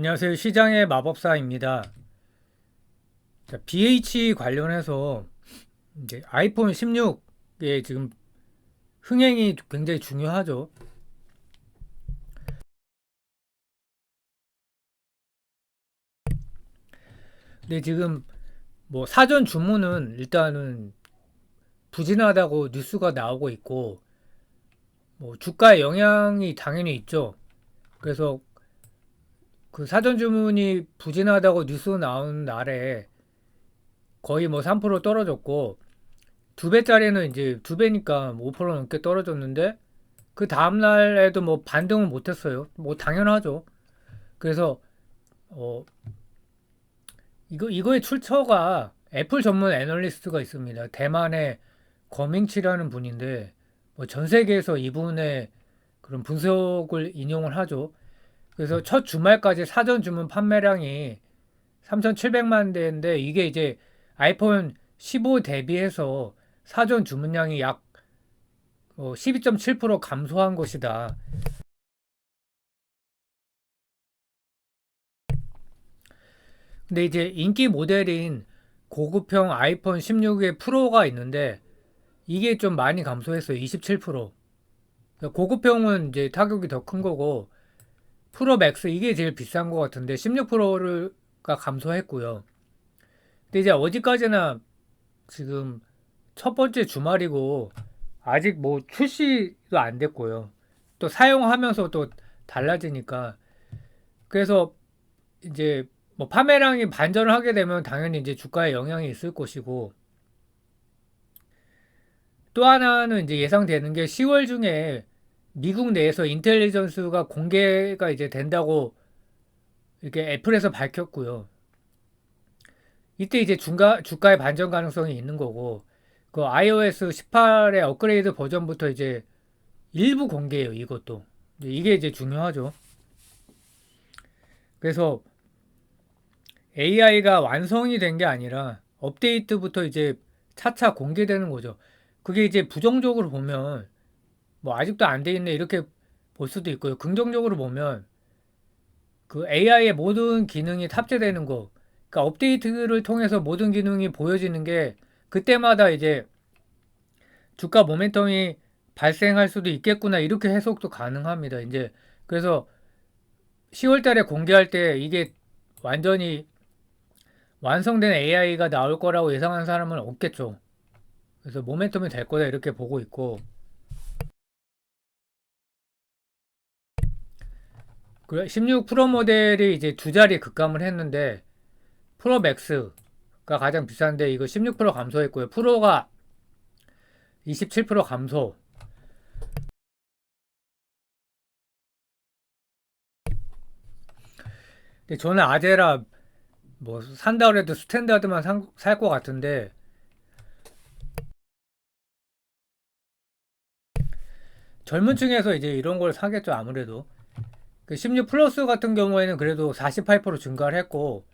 안녕하세요. 시장의 마법사입니다. 자, BH 관련해서 이제 아이폰 16의 지금 흥행이 굉장히 중요하죠. 근데 지금 뭐 사전 주문은 일단은 부진하다고 뉴스가 나오고 있고, 뭐 주가에 영향이 당연히 있죠. 그래서 그 사전 주문이 부진하다고 뉴스 나온 날에 거의 뭐 3% 떨어졌고, 두 배짜리는 이제 두 배니까 5% 넘게 떨어졌는데, 그 다음날에도 뭐 반등은 못했어요. 뭐 당연하죠. 그래서 어 이거의 출처가 애플 전문 애널리스트가 있습니다. 대만의 거밍치라는 분인데 뭐 전 세계에서 이분의 그런 분석을 인용을 하죠. 그래서 첫 주말까지 사전 주문 판매량이 3,700만 대인데 이게 이제 아이폰 15 대비해서 사전 주문량이 약 12.7% 감소한 것이다. 근데 이제 인기 모델인 고급형 아이폰 16의 프로가 있는데 이게 좀 많이 감소했어요. 27%. 고급형은 이제 타격이 더 큰 거고 프로 맥스 이게 제일 비싼 것 같은데 16%가 감소했고요. 근데 이제 어디까지나 지금 첫 번째 주말이고 아직 뭐 출시도 안 됐고요. 또 사용하면서 또 달라지니까 그래서 이제 뭐 판매량이 반전을 하게 되면 당연히 이제 주가에 영향이 있을 것이고 또 하나는 이제 예상되는 게 10월 중에 미국 내에서 인텔리전스가 공개가 이제 된다고 이렇게 애플에서 밝혔고요. 이때 이제 주가의 반전 가능성이 있는 거고 그 iOS 18의 업그레이드 버전부터 이제 일부 공개예요. 이것도 이게 이제 중요하죠. 그래서 AI가 완성이 된 게 아니라 업데이트부터 이제 차차 공개되는 거죠. 그게 이제 부정적으로 보면 뭐 아직도 안 돼 있네 이렇게 볼 수도 있고요. 긍정적으로 보면 그 AI의 모든 기능이 탑재되는 거, 그러니까 업데이트를 통해서 모든 기능이 보여지는 게 그때마다 이제 주가 모멘텀이 발생할 수도 있겠구나 이렇게 해석도 가능합니다. 이제 그래서 10월 달에 공개할 때 이게 완전히 완성된 AI가 나올 거라고 예상하는 사람은 없겠죠. 그래서 모멘텀이 될 거다 이렇게 보고 있고 16 프로 모델이 이제 두 자리 급감을 했는데 프로 맥스가 가장 비싼데 이거 16% 감소했고요. 프로가 27% 감소. 근데 저는 아제라 뭐 산다 그래도 스탠다드만 살 것 같은데 젊은 층에서 이제 이런 걸 사겠죠 아무래도. 그 16 플러스 같은 경우에는 그래도 48% 증가를 했고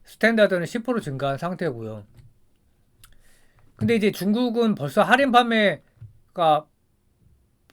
스탠다드는 10% 증가한 상태고요. 근데 이제 중국은 벌써 할인 판매가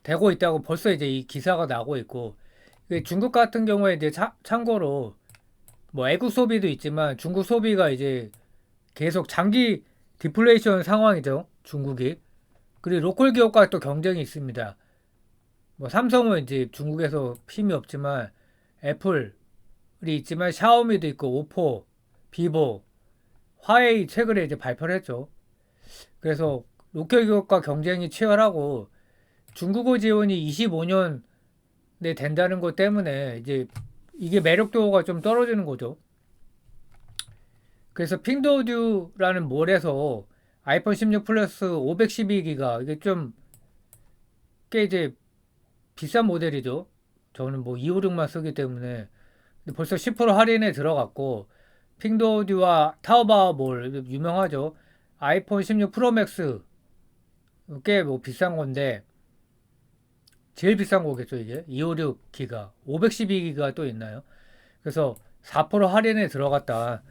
되고 있다고 벌써 이제 이 기사가 나고 있고 중국 같은 경우에 이제 참고로 뭐 애국 소비도 있지만 중국 소비가 이제 계속 장기 디플레이션 상황이죠. 중국이. 그리고 로컬 기업과 또 경쟁이 있습니다. 뭐 삼성은 이제 중국에서 힘이 없지만 애플이 있지만 샤오미도 있고 오포, 비보, 화웨이 최근에 이제 발표를 했죠. 그래서 로컬 기업과 경쟁이 치열하고 중국어 지원이 25년에 된다는 것 때문에 이제 이게 매력도가 좀 떨어지는 거죠. 그래서 핑도듀라는 몰에서 아이폰 16 플러스 512기가 이게 좀 꽤 이제 비싼 모델이죠. 저는 뭐 256만 쓰기 때문에 근데 벌써 10% 할인에 들어갔고 핑도듀와 타오바오몰 유명하죠. 아이폰 16 프로 맥스 꽤 뭐 비싼 건데 제일 비싼 거겠죠 이게 256기가 512기가 또 있나요? 그래서 4% 할인에 들어갔다.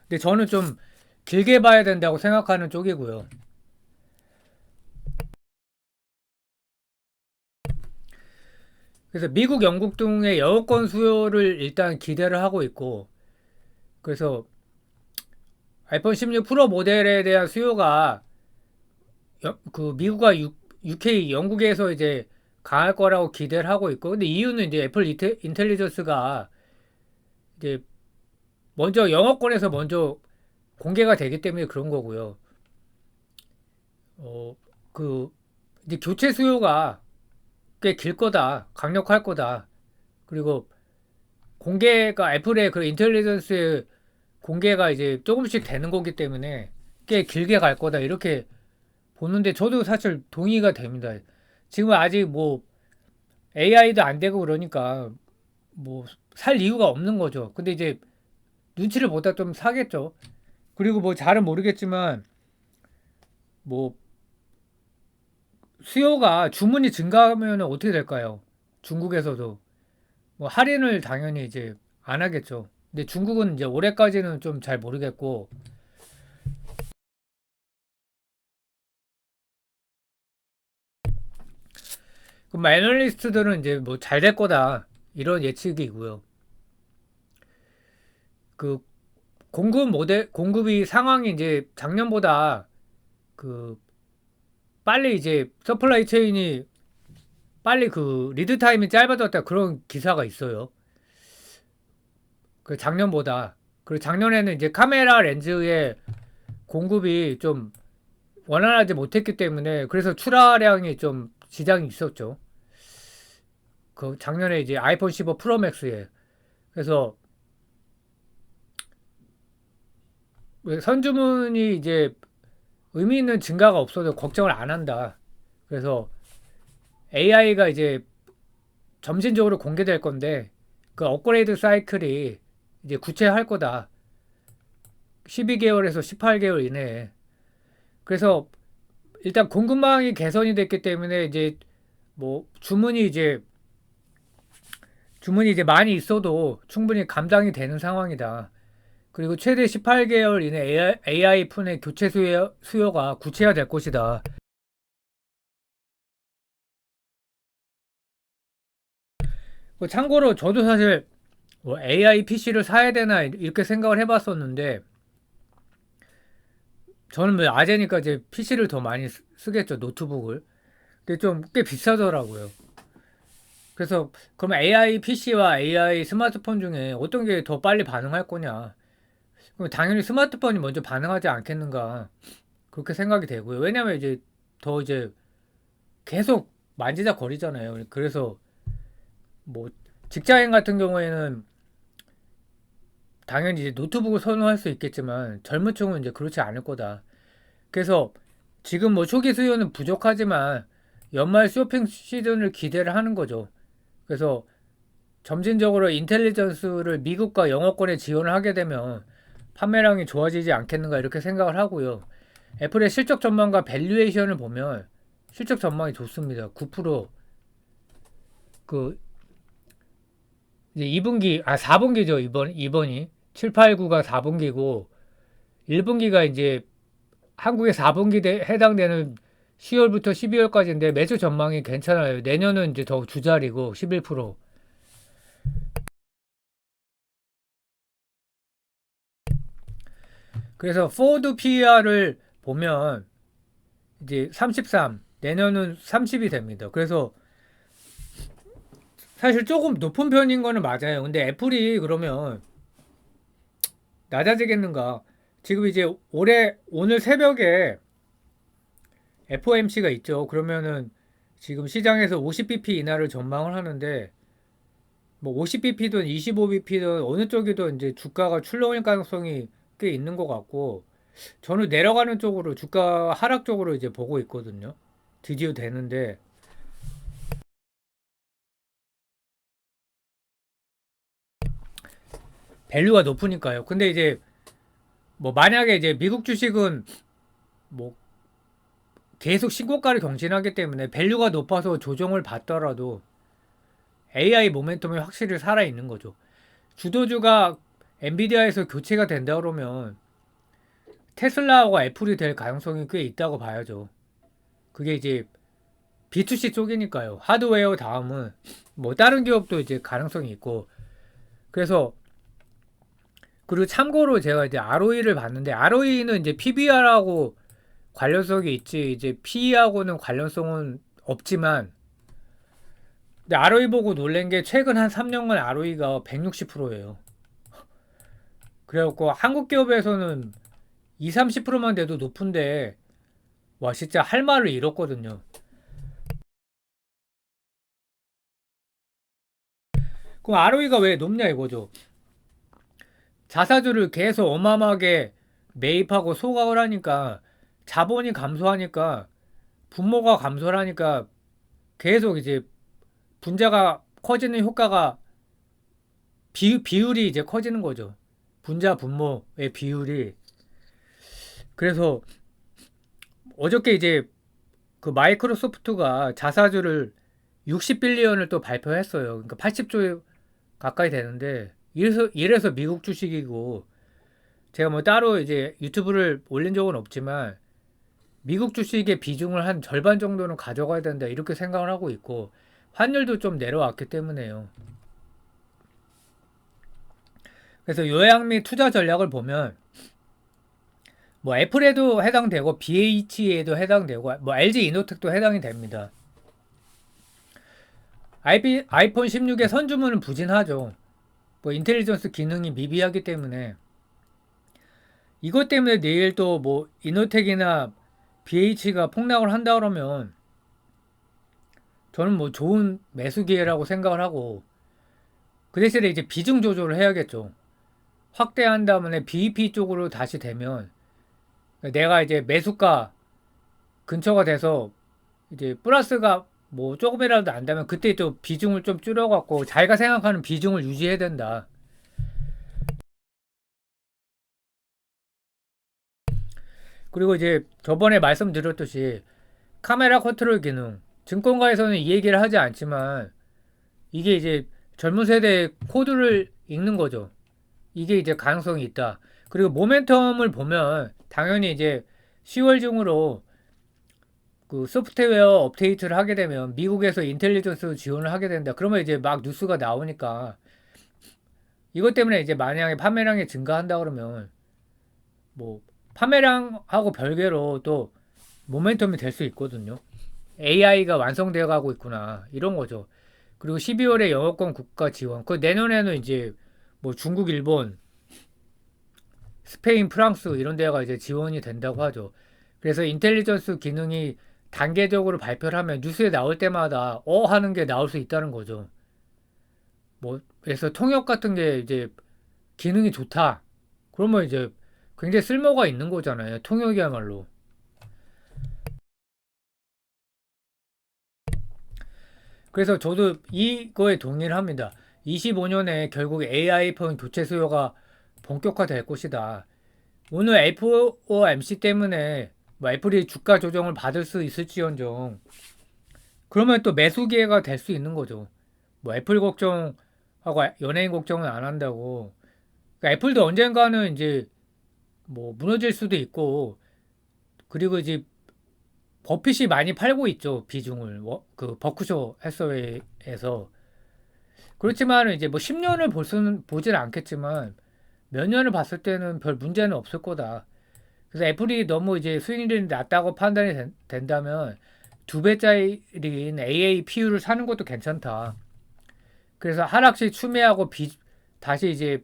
근데 저는 좀 길게 봐야 된다고 생각하는 쪽이고요. 그래서 미국, 영국 등의 영어권 수요를 일단 기대를 하고 있고, 그래서 아이폰 16 프로 모델에 대한 수요가 그 미국과 UK, 영국에서 이제 강할 거라고 기대를 하고 있고, 근데 이유는 이제 애플 인텔리전스가 이제 먼저 영어권에서 먼저 공개가 되기 때문에 그런 거고요. 어, 그 이제 교체 수요가 꽤 길 거다, 강력할 거다. 그리고 공개가 애플의 그 인텔리전스의 공개가 이제 조금씩 되는 거기 때문에 꽤 길게 갈 거다 이렇게 보는데 저도 사실 동의가 됩니다. 지금 아직 뭐 AI도 안 되고 그러니까 뭐 살 이유가 없는 거죠. 근데 이제 눈치를 보다 좀 사겠죠. 그리고 뭐 잘은 모르겠지만 뭐 수요가 주문이 증가하면 어떻게 될까요? 중국에서도 뭐 할인을 당연히 이제 안 하겠죠. 근데 중국은 이제 올해까지는 좀 잘 모르겠고, 그럼 애널리스트들은 이제 뭐 잘 될 거다 이런 예측이고요. 그 공급이 상황이 이제 작년보다 그 빨리 이제 서플라이 체인이 빨리 그 리드 타임이 짧아졌다 그런 기사가 있어요. 그 작년보다. 그리고 작년에는 이제 카메라 렌즈의 공급이 좀 원활하지 못했기 때문에 그래서 출하량이 좀 지장이 있었죠. 그 작년에 이제 아이폰 15 프로 맥스에. 그래서 선주문이 이제 의미 있는 증가가 없어도 걱정을 안 한다. 그래서 AI가 이제 점진적으로 공개될 건데 그 업그레이드 사이클이 이제 구체할 거다. 12개월에서 18개월 이내에. 그래서 일단 공급망이 개선이 됐기 때문에 이제 뭐 주문이 이제 많이 있어도 충분히 감당이 되는 상황이다. 그리고 최대 18개월 이내 AI 폰의 교체 수요가 구체화될 것이다. 뭐 참고로 저도 사실 뭐 AI PC를 사야 되나 이렇게 생각을 해봤었는데 저는 뭐 아재니까 이제 PC를 더 많이 쓰겠죠, 노트북을. 근데 좀 꽤 비싸더라고요. 그래서 그럼 AI PC와 AI 스마트폰 중에 어떤 게 더 빨리 반응할 거냐? 그럼 당연히 스마트폰이 먼저 반응하지 않겠는가? 그렇게 생각이 되고요. 왜냐면 이제 더 이제 계속 만지작거리잖아요. 그래서 뭐 직장인 같은 경우에는 당연히 이제 노트북을 선호할 수 있겠지만 젊은 층은 이제 그렇지 않을 거다. 그래서 지금 뭐 초기 수요는 부족하지만 연말 쇼핑 시즌을 기대를 하는 거죠. 그래서 점진적으로 인텔리전스를 미국과 영어권에 지원을 하게 되면 판매량이 좋아지지 않겠는가 이렇게 생각을 하고요. 애플의 실적 전망과 밸류에이션을 보면 실적 전망이 좋습니다. 9%그 이제 2분기 4분기죠. 이번이 7, 8, 9가 4분기고 1분기가 이제 한국의 4분기 해당되는 10월부터 12월까지인데 매출 전망이 괜찮아요. 내년은 이제 더 주자리고 11%. 그래서 포드 PER을 보면 이제 33, 내년은 30이 됩니다. 그래서 사실 조금 높은 편인 거는 맞아요. 근데 애플이 그러면 낮아지겠는가? 지금 이제 오늘 새벽에 FOMC가 있죠. 그러면은 지금 시장에서 50bp 인하를 전망을 하는데 뭐 50bp든 25bp든 어느 쪽이든 이제 주가가 출렁일 가능성이 꽤 있는 것 같고 저는 내려가는 쪽으로 주가 하락 쪽으로 이제 보고 있거든요. 드디어 되는데 밸류가 높으니까요. 근데 이제 뭐 만약에 이제 미국 주식은 뭐 계속 신고가를 경신하기 때문에 밸류가 높아서 조정을 받더라도 AI 모멘텀이 확실히 살아있는 거죠. 주도주가 엔비디아에서 교체가 된다 그러면 테슬라하고 애플이 될 가능성이 꽤 있다고 봐야죠. 그게 이제 B2C 쪽이니까요. 하드웨어 다음은 뭐 다른 기업도 이제 가능성이 있고. 그래서 그리고 참고로 제가 이제 ROE를 봤는데 ROE는 이제 PBR하고 관련성이 있지 이제 PE하고는 관련성은 없지만 근데 ROE 보고 놀란 게 최근 한 3년간 ROE가 160%예요. 그래갖고 한국 기업에서는 2, 30%만 돼도 높은데 와 진짜 할 말을 잃었거든요. 그럼 ROE가 왜 높냐 이거죠. 자사주를 계속 어마어마하게 매입하고 소각을 하니까 자본이 감소하니까 분모가 감소를 하니까 계속 이제 분자가 커지는 효과가 비율이 이제 커지는 거죠. 분자 분모의 비율이. 그래서 어저께 이제 그 마이크로소프트가 자사주를 60빌리언을 또 발표했어요. 그러니까 80조 가까이 되는데 이래서 미국 주식이고 제가 뭐 따로 이제 유튜브를 올린 적은 없지만 미국 주식의 비중을 한 절반 정도는 가져가야 된다 이렇게 생각을 하고 있고 환율도 좀 내려왔기 때문에요. 그래서 요약 및 투자 전략을 보면 뭐 애플에도 해당되고 BH에도 해당되고 뭐 LG 이노텍도 해당이 됩니다. 아이폰 16의 선주문은 부진하죠. 뭐 인텔리전스 기능이 미비하기 때문에 이것 때문에 내일 또 뭐 이노텍이나 BH가 폭락을 한다 그러면 저는 뭐 좋은 매수 기회라고 생각을 하고 그 대신에 이제 비중 조절을 해야겠죠. 확대한 다음에 BEP 쪽으로 다시 되면 내가 이제 매수가 근처가 돼서 이제 플러스가 뭐 조금이라도 안다면 그때 또 비중을 좀 줄여갖고 자기가 생각하는 비중을 유지해야 된다. 그리고 이제 저번에 말씀드렸듯이 카메라 컨트롤 기능 증권가에서는 이 얘기를 하지 않지만 이게 이제 젊은 세대의 코드를 읽는 거죠. 이게 이제 가능성이 있다. 그리고 모멘텀을 보면 당연히 이제 10월 중으로 그 소프트웨어 업데이트를 하게 되면 미국에서 인텔리전스 지원을 하게 된다. 그러면 이제 막 뉴스가 나오니까 이것 때문에 이제 만약에 판매량이 증가한다 그러면 뭐 판매량하고 별개로 또 모멘텀이 될 수 있거든요. AI가 완성되어 가고 있구나. 이런 거죠. 그리고 12월에 영어권 국가 지원. 그 내년에는 이제 뭐 중국, 일본, 스페인, 프랑스 이런 데가 이제 지원이 된다고 하죠. 그래서 인텔리전스 기능이 단계적으로 발표를 하면 뉴스에 나올 때마다 하는 게 나올 수 있다는 거죠. 뭐 그래서 통역 같은 게 이제 기능이 좋다. 그러면 이제 굉장히 쓸모가 있는 거잖아요. 통역이야말로. 그래서 저도 이거에 동의를 합니다. 25년에 결국 AI폰 교체 수요가 본격화될 것이다. 오늘 FOMC 때문에 뭐 애플이 주가 조정을 받을 수 있을지언정 그러면 또 매수 기회가 될 수 있는 거죠. 뭐 애플 걱정하고 연예인 걱정은 안 한다고. 그러니까 애플도 언젠가는 이제 뭐 무너질 수도 있고 그리고 이제 버핏이 많이 팔고 있죠 비중을 그 버크셔 해서웨이에서 그렇지만 이제 뭐 10년을 보진 않겠지만 몇 년을 봤을 때는 별 문제는 없을 거다. 그래서 애플이 너무 이제 수익률이 낮다고 판단이 된다면 두 배짜리인 AA PU를 사는 것도 괜찮다. 그래서 하락시 추매하고 다시 이제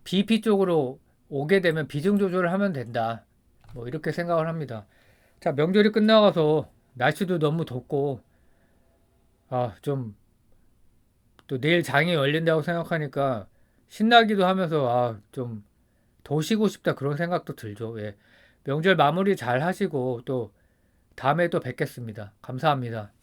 BP 쪽으로 오게 되면 비중 조절을 하면 된다. 뭐 이렇게 생각을 합니다. 자, 명절이 끝나가서 날씨도 너무 덥고 좀 또 내일 장이 열린다고 생각하니까 신나기도 하면서 좀 더 쉬고 싶다 그런 생각도 들죠. 예. 명절 마무리 잘 하시고 또 다음에 또 뵙겠습니다. 감사합니다.